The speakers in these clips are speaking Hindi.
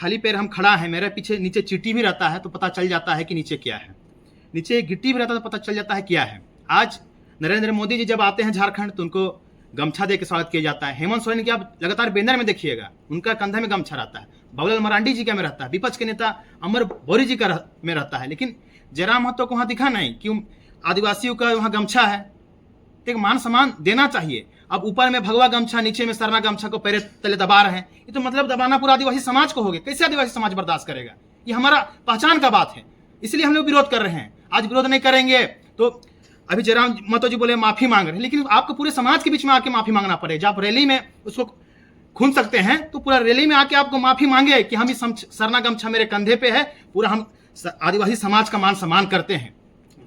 खाली पैर हम खड़ा है, मेरे पीछे नीचे चींटी भी रहता है तो पता चल जाता है कि नीचे क्या है, नीचे गिट्टी भी रहता है तो पता चल जाता है क्या है। आज नरेंद्र मोदी जी जब आते हैं झारखंड तो उनको गमछा दे के स्वागत किया जाता है। हेमंत सोरेन की आप लगातार बैनर में देखिएगा, उनका कंधे में गमछा रहता है। बाबूलाल मरांडी जी का में रहता है, विपक्ष के नेता अमर बौरी जी का में रहता है, लेकिन जयराम महतो को वहाँ दिखा नहीं कि आदिवासियों का वहाँ गमछा है। एक मान सम्मान देना चाहिए। अब ऊपर में भगवा गमछा, नीचे में सरना गमछा को पैरे तले दबा रहे हैं, ये तो मतलब दबाना पूरा आदिवासी समाज को हो गया। कैसे आदिवासी समाज बर्दाश्त करेगा? ये हमारा पहचान का बात है, इसलिए हम लोग विरोध कर रहे हैं। आज विरोध नहीं करेंगे तो अभी जयराम महतो जी बोले माफी मांग रहे हैं, लेकिन आपको पूरे समाज के बीच में आके माफी मांगना पड़ेगा। जब आप रैली में उसको खून सकते हैं तो पूरा रैली में आके आपको माफी मांगे कि हम इस सरना गमछा मेरे कंधे पे है, पूरा हम आदिवासी समाज का मान सम्मान करते हैं।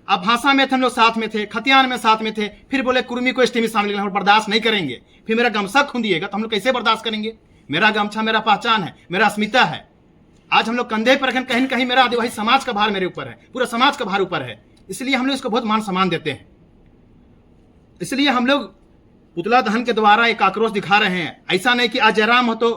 अब भाषा में थे हम लोग साथ में थे, खतियान में साथ में थे, फिर बोले कुर्मी को एसटी में शामिल हम बर्दाश्त नहीं करेंगे। फिर मेरा गमछा खून दिएगा तो हम लोग कैसे बर्दाश्त करेंगे? मेरा गमछा मेरा पहचान है, मेरा अस्मिता है। आज हम लोग कंधे पर कहीं न कहीं मेरा आदिवासी समाज का भार मेरे ऊपर है, पूरा समाज का भार ऊपर है, इसलिए हम लोग इसको बहुत मान सम्मान देते हैं। इसलिए हम लोग पुतला दहन के द्वारा एक आक्रोश दिखा रहे हैं। ऐसा नहीं कि आज जयराम हो तो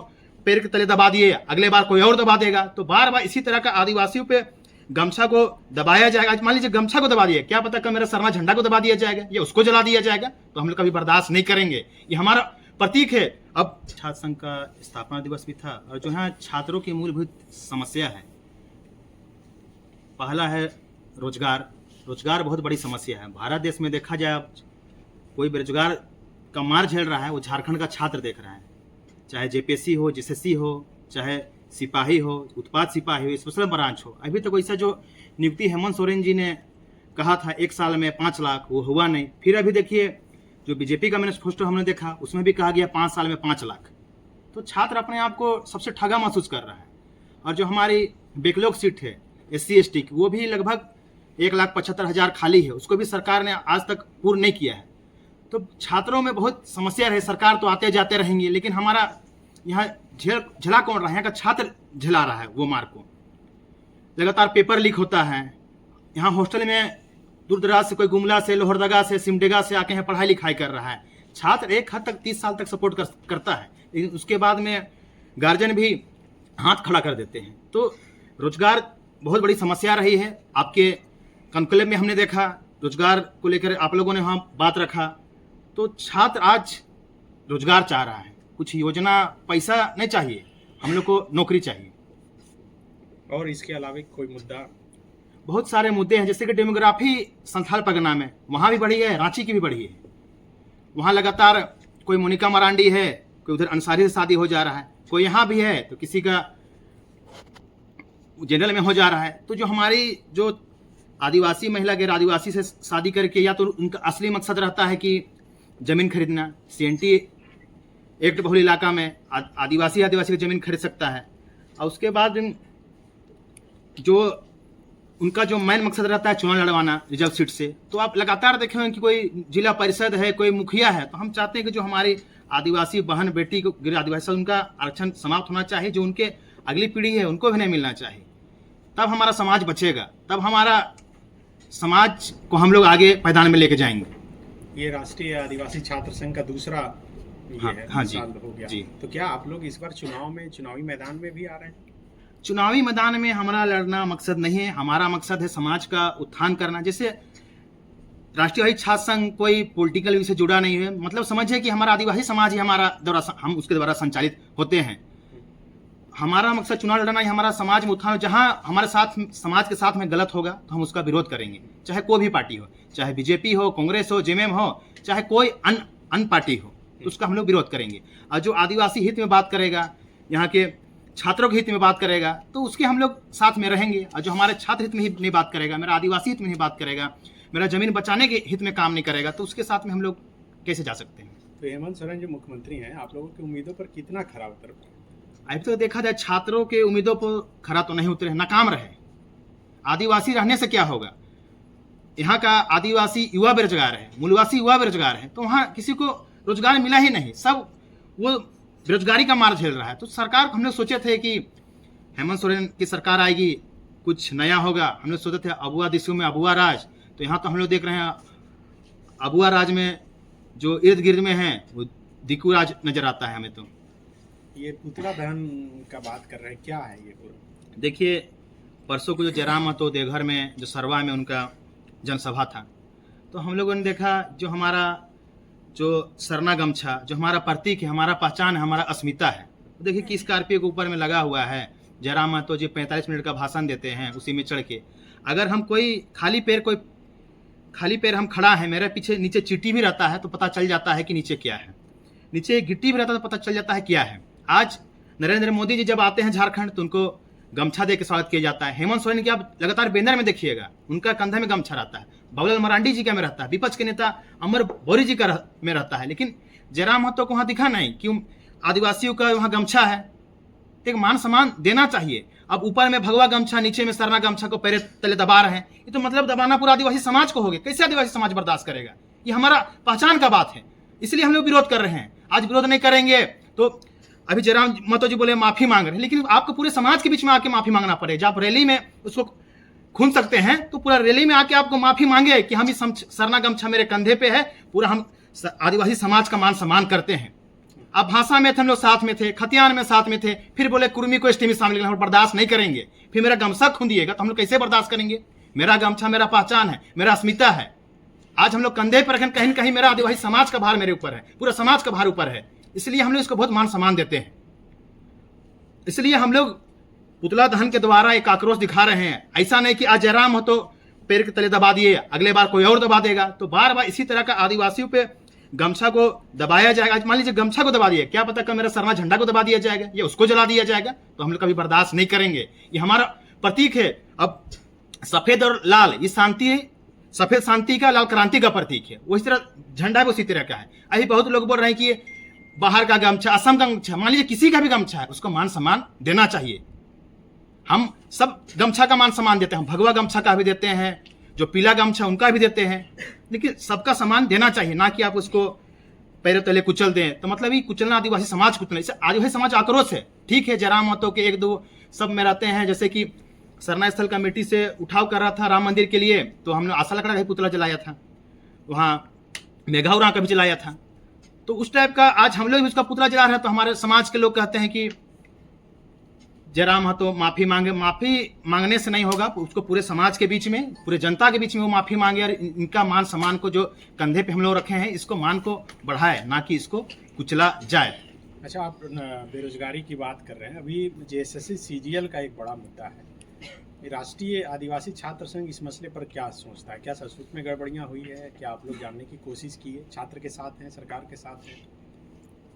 पैर के तले दबा दिए, अगले बार कोई और दबा देगा, तो बार बार इसी तरह का आदिवासियों पे गमछा को दबाया जाएगा। आज मान लीजिए गमछा को दबा दिया, क्या पता कल मेरा सरना झंडा को दबा दिया जाएगा या उसको जला दिया जाएगा, तो हम लोग कभी बर्दाश्त नहीं करेंगे। ये हमारा प्रतीक है। अब छात्र संघ का स्थापना दिवस भी था, और जो है छात्रों की मूलभूत समस्या है, पहला है रोजगार। रोजगार बहुत बड़ी समस्या है भारत देश में। देखा जाए कोई बेरोजगार का मार झेल रहा है वो झारखंड का छात्र देख रहा है, चाहे जेपीएससी हो, जेएसएससी हो, चाहे सिपाही हो, उत्पाद सिपाही हो, स्पेशल ब्रांच हो। अभी तक ऐसा जो नियुक्ति हेमंत सोरेन जी ने कहा था 1 साल में 5 लाख, वो हुआ नहीं। फिर अभी देखिए जो बीजेपी का मैनिफेस्टो हमने देखा उसमें भी कहा गया 5 साल में 5 लाख। तो छात्र अपने आप को सबसे ठगा महसूस कर रहा है। और जो हमारी बैकलॉग सीट है SC ST की, वो भी लगभग 1,75,000 खाली है, उसको भी सरकार ने आज तक पूर्ण नहीं किया है। तो छात्रों में बहुत समस्या रहे। सरकार तो आते जाते रहेंगे, लेकिन हमारा यहाँ झेला कौन रहा है? यहाँ का छात्र झेला रहा है वो मार को। लगातार पेपर लीक होता है। यहाँ हॉस्टल में दूर दराज से, कोई गुमला से, लोहरदगा से, सिमडेगा से आके यहाँ पढ़ाई लिखाई कर रहा है। छात्र एक हद तक 30 साल तक सपोर्ट करता है, लेकिन उसके बाद में गार्जियन भी हाथ खड़ा कर देते हैं। तो रोजगार बहुत बड़ी समस्या रही है। आपके कॉन्क्लेव में हमने देखा रोजगार को लेकर आप लोगों ने वहाँ बात रखा, तो छात्र आज रोजगार चाह रहा है। कुछ योजना, पैसा नहीं चाहिए, हम लोग को नौकरी चाहिए। और इसके अलावा कोई मुद्दा? बहुत सारे मुद्दे हैं, जैसे कि डेमोग्राफी संथाल परगना में वहाँ भी बढ़ी है, रांची की भी बढ़ी है। वहाँ लगातार कोई मोनिका मरांडी है, कोई उधर अंसारी से शादी हो जा रहा है, कोई यहाँ भी है तो किसी का जनरल में हो जा रहा है। तो जो हमारी जो आदिवासी महिला गैर आदिवासी से शादी करके, या तो उनका असली मकसद रहता है कि ज़मीन खरीदना, CNT एक्ट बहुल इलाका में आदिवासी की ज़मीन खरीद सकता है। और उसके बाद जो उनका जो मेन मकसद रहता है चुनाव लड़वाना रिजर्व सीट से। तो आप लगातार देखे होंगे कि कोई जिला परिषद है, कोई मुखिया है, तो हम चाहते हैं कि जो हमारी आदिवासी बहन बेटी को आदिवासी, उनका आरक्षण समाप्त होना चाहिए। जो उनके अगली पीढ़ी है उनको भी नहीं मिलना चाहिए, तब हमारा समाज बचेगा, तब हमारा समाज को हम लोग आगे मैदान में लेके जाएंगे। ये राष्ट्रीय आदिवासी छात्र संघ का दूसरा हाँ जी, साल हो गया जी। तो क्या आप लोग इस बार चुनावी मैदान में भी आ रहे हैं? चुनावी मैदान में हमारा लड़ना मकसद नहीं है। हमारा मकसद है समाज का उत्थान करना। जैसे राष्ट्रीय छात्र संघ कोई पॉलिटिकल व्यू से जुड़ा नहीं है, मतलब समझिए कि हमारा आदिवासी समाज ही हमारा द्वारा, हम उसके द्वारा संचालित होते हैं। हमारा मकसद चुनाव लड़ना ही, हमारा समाज में उत्थान। जहाँ हमारे साथ समाज के साथ में गलत होगा तो हम उसका विरोध करेंगे, चाहे कोई भी पार्टी हो, चाहे बीजेपी हो, कांग्रेस हो, जेएमएम हो, चाहे कोई अन्य पार्टी हो, तो उसका हम लोग विरोध करेंगे। और जो आदिवासी हित में बात करेगा, यहाँ के छात्रों के हित में बात करेगा, तो उसके हम लोग साथ में रहेंगे। और जो हमारे छात्र हित में ही नहीं बात करेगा, मेरा आदिवासी हित में नहीं बात करेगा, मेरा जमीन बचाने के हित में काम नहीं करेगा, तो उसके साथ में हम लोग कैसे जा सकते हैं? तो हेमंत सोरेन जो मुख्यमंत्री हैं, आप लोगों की उम्मीदों पर कितना खरा उतर पाए? अभी तो देखा जाए छात्रों के उम्मीदों पर खरा तो नहीं उतरे, नाकाम रहे। आदिवासी रहने से क्या होगा? यहाँ का आदिवासी युवा बेरोजगार है, मूलवासी युवा बेरोजगार है, तो वहाँ किसी को रोजगार मिला ही नहीं, सब वो बेरोजगारी का मार झेल रहा है। तो सरकार को हम लोग सोचे थे कि हेमंत सोरेन की सरकार आएगी, कुछ नया होगा। हम लोग सोचे थे अबुआ दिशु में अबुआ राज, तो यहाँ तो हम लोग देख रहे हैं अबुआ राज में जो इर्द गिर्द में है वो दिकू राज नजर आता है हमें। तो ये पुतला दहन का बात कर रहे हैं, क्या है ये पूरा? देखिए, परसों को जो जयराम महतो देवघर में जो सरवा में उनका जनसभा था, तो हम लोगों ने देखा जो हमारा जो सरना गमछा जो हमारा प्रतीक है, हमारा पहचान है, हमारा अस्मिता है, तो देखिए कि स्कॉर्पियो के ऊपर में लगा हुआ है। जयराम महतो जी 45 मिनट का भाषण देते हैं, उसी में चढ़ के अगर हम कोई खाली पैर हम खड़ा है, मेरे पीछे नीचे चीटी भी रहता है तो पता चल जाता है कि नीचे क्या है, नीचे गिट्टी भी रहता है तो पता चल जाता है क्या है। आज नरेंद्र मोदी जी जब आते हैं झारखंड तो उनको गमछा दे के स्वागत किया जाता है। हेमंत सोरेन की आप लगातार बैनर में देखिएगा, उनका कंधे में गमछा रहता है। बाबूलाल मरांडी जी का में रहता है, विपक्ष के नेता अमर बोरी जी का में रहता है, लेकिन जयराम महतो को वहां दिखा नहीं कि आदिवासियों का वहां गमछा है। एक मान सम्मान देना चाहिए। अब ऊपर में भगवा गमछा, नीचे में सरना गमछा को पैरे तले दबा रहे हैं, ये तो मतलब दबाना पूरा आदिवासी समाज को हो गया। कैसे आदिवासी समाज बर्दाश्त करेगा? ये हमारा पहचान का बात है, इसलिए हम लोग विरोध कर रहे हैं। आज विरोध नहीं करेंगे तो अभी जयराम महतो जी बोले माफी मांग रहे हैं, लेकिन आपको पूरे समाज के बीच में आके माफी मांगना पड़े। जब आप रैली में उसको खून सकते हैं तो पूरा रैली में आके आपको माफी मांगे कि हम इस सरना गमछा मेरे कंधे पे है, पूरा हम आदिवासी समाज का मान सम्मान करते हैं। अब भाषा में थे, हम लोग साथ में थे, खतियान में साथ में थे, फिर बोले कुर्मी को एसटी में शामिल हम बर्दाश्त नहीं करेंगे। फिर मेरा गमछा खूंदिएगा तो हम लोग कैसे बर्दाश्त करेंगे? मेरा गमछा मेरा पहचान है, मेरा अस्मिता है। आज हम लोग कंधे पर रखें, कहीं न कहीं मेरा आदिवासी समाज का भार मेरे ऊपर है, पूरा समाज का भार ऊपर है, इसलिए हम लोग इसको बहुत मान सम्मान देते हैं। इसलिए हम लोग पुतला दहन के द्वारा एक आक्रोश दिखा रहे हैं। ऐसा नहीं कि आज जयराम महतो पैर के तले दबा दिए, अगले बार कोई और दबा देगा, तो बार बार इसी तरह का आदिवासियों पे गमछा को दबाया जाएगा। आज मान लीजिए गमछा को दबा दिए, क्या पता कल मेरा सरना झंडा को दबा दिया जाएगा या उसको जला दिया जाएगा, तो हम लोग कभी बर्दाश्त नहीं करेंगे। ये हमारा प्रतीक है। अब सफेद और लाल ये शांति है, सफेद शांति का, लाल क्रांति का प्रतीक है। उसी तरह झंडा भी उसी तरह का है। अभी बहुत लोग बोल रहे हैं कि बाहर का गमछा, असम का गमछा, मान लीजिए किसी का भी गमछा है, उसको मान सम्मान देना चाहिए। हम सब गमछा का मान सम्मान देते हैं, भगवा गमछा का भी देते हैं, जो पीला गमछा उनका भी देते हैं, लेकिन सबका सम्मान देना चाहिए, ना कि आप उसको पैरों तले कुचल दें। तो मतलब ये कुचलना आदिवासी समाज कुचलना, इससे आदिवासी समाज आक्रोश है। ठीक है, जयराम महतो के एक दो सब में रहते हैं, जैसे कि सरना स्थल कमेटी से उठाव कर रहा था राम मंदिर के लिए, तो हमने आशा लकड़ा का पुतला जलाया था, वहाँ मेघाउरा का भी जलाया था। तो उस टाइप का आज हम लोग भी उसका पुतला जला रहे हैं, तो हमारे समाज के लोग कहते हैं कि जयराम महतो माफी मांगे। माफी मांगने से नहीं होगा, उसको पूरे समाज के बीच में, पूरे जनता के बीच में वो माफी मांगे और इनका मान सम्मान को जो कंधे पे हम लोग रखे हैं, इसको मान को बढ़ाए, ना कि इसको कुचला जाए। अच्छा, आप बेरोजगारी की बात कर रहे हैं। अभी जेएसएससी सीजीएल का एक बड़ा मुद्दा है। राष्ट्रीय आदिवासी छात्र संघ इस मसले पर क्या सोचता है? क्या सचमुच में गड़बड़ियाँ हुई है? क्या आप लोग जानने की कोशिश की है? छात्र के साथ हैं, सरकार के साथ हैं?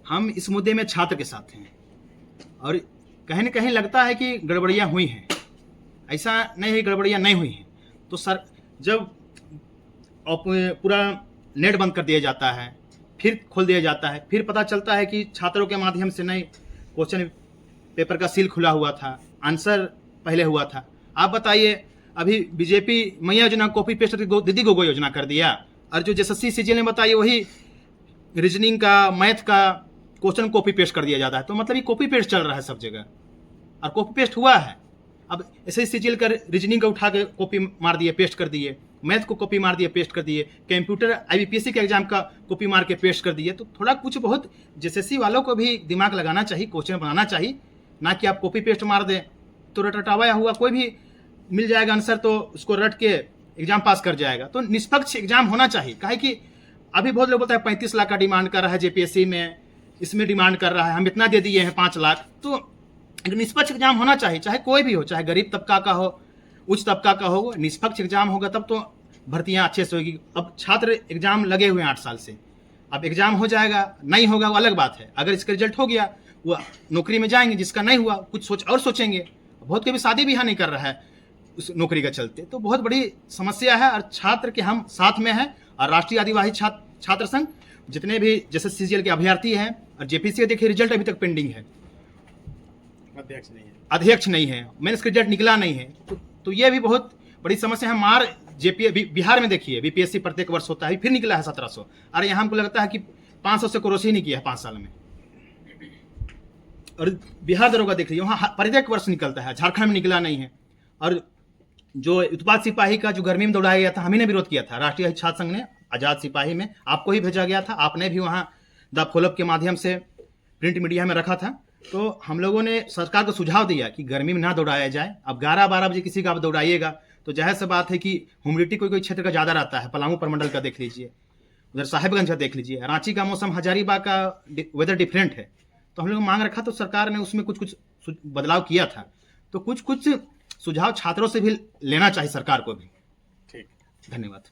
हम इस मुद्दे में छात्र के साथ हैं और कहीं न कहीं लगता है कि गड़बड़ियाँ हुई हैं। ऐसा नहीं है गड़बड़ियाँ नहीं हुई हैं। तो सर जब पूरा नेट बंद कर दिया जाता है, फिर खोल दिया जाता है, फिर पता चलता है कि छात्रों के माध्यम से नहीं, क्वेश्चन पेपर का सील खुला हुआ था, आंसर पहले हुआ था। आप बताइए, अभी बीजेपी मैया योजना कॉपी पेस्ट दीदी गोगो योजना कर दिया, और जो जेएसएससी सीजीएल ने बताइए वही रीजनिंग का, मैथ का क्वेश्चन कॉपी पेस्ट कर दिया जाता है। तो मतलब ये कॉपी पेस्ट चल रहा है सब जगह, और कॉपी पेस्ट हुआ है। अब ऐसे सीजीएल का रीजनिंग का उठा के कॉपी मार दिए, पेस्ट कर दिए, मैथ को कॉपी मार दिए, पेस्ट कर दिए, कंप्यूटर आईबीपीएससी के एग्जाम का कॉपी मार के पेस्ट कर दिए। तो थोड़ा कुछ बहुत जेएसएससी वालों को भी दिमाग लगाना चाहिए, क्वेश्चन बनाना चाहिए, ना कि आप कॉपी पेस्ट मार दें तो रटरटाया हुआ कोई भी मिल जाएगा आंसर, तो उसको रट के एग्जाम पास कर जाएगा। तो निष्पक्ष एग्जाम होना चाहिए। काहे कि अभी बहुत लोग बोलता है 35 लाख का डिमांड कर रहा है जेपीएससी में, इसमें डिमांड कर रहा है, हम इतना दे दिए हैं 5 लाख। तो एक निष्पक्ष एग्जाम होना चाहिए, चाहे कोई भी हो, चाहे गरीब तबका का हो, उच्च तबका का हो, निष्पक्ष एग्जाम होगा तब तो भर्तियां अच्छे से होगी। अब छात्र एग्जाम लगे हुए हैं 8 साल से, अब एग्जाम हो जाएगा, नहीं होगा वो अलग बात है। अगर इसका रिजल्ट हो गया वो नौकरी में जाएंगे, जिसका नहीं हुआ कुछ सोचेंगे। बहुत कोई भी शादी ब्याह नहीं कर रहा है उस नौकरी का चलते, तो बहुत बड़ी समस्या है। और छात्र के हम साथ में हैं, और राष्ट्रीय आदिवासी छात्र संघ जितने भी जैसे सीजीएल के अभ्यर्थी हैं, और जेपीसी का देखिए रिजल्ट अभी तक पेंडिंग है, अध्यक्ष नहीं है, मेंस का रिजल्ट निकला नहीं है। तो ये भी बहुत बड़ी समस्या है। मार बिहार में देखिए बीपीएससी प्रत्येक वर्ष होता है, फिर निकला है 1700, और यहाँ हमको लगता है कि 500 से क्रॉस ही नहीं किया है 5 साल में। और बिहार दरोगा देख लीजिए, वहाँ प्रत्येक वर्ष निकलता है, झारखंड में निकला नहीं है। और जो उत्पाद सिपाही का जो गर्मी में दौड़ाया गया था, हम ही ने विरोध किया था, राष्ट्रीय छात्र संघ ने, आजाद सिपाही में आपको ही भेजा गया था, आपने भी वहाँ द फॉलोअप के माध्यम से प्रिंट मीडिया में रखा था। तो हम लोगों ने सरकार को सुझाव दिया कि गर्मी में ना दौड़ाया जाए। अब 11-12 बजे किसी का आप दौड़ाइएगा तो जाहिर सी बात है कि ह्यूमिडिटी कोई क्षेत्र का ज़्यादा रहता है। पलामू प्रमंडल का देख लीजिए, उधर साहिबगंज का देख लीजिए, रांची का मौसम, हजारीबाग का वेदर डिफरेंट है। तो हम लोग मांग रखा तो सरकार ने उसमें कुछ कुछ बदलाव किया था। तो कुछ कुछ सुझाव छात्रों से भी लेना चाहिए सरकार को भी। ठीक। धन्यवाद।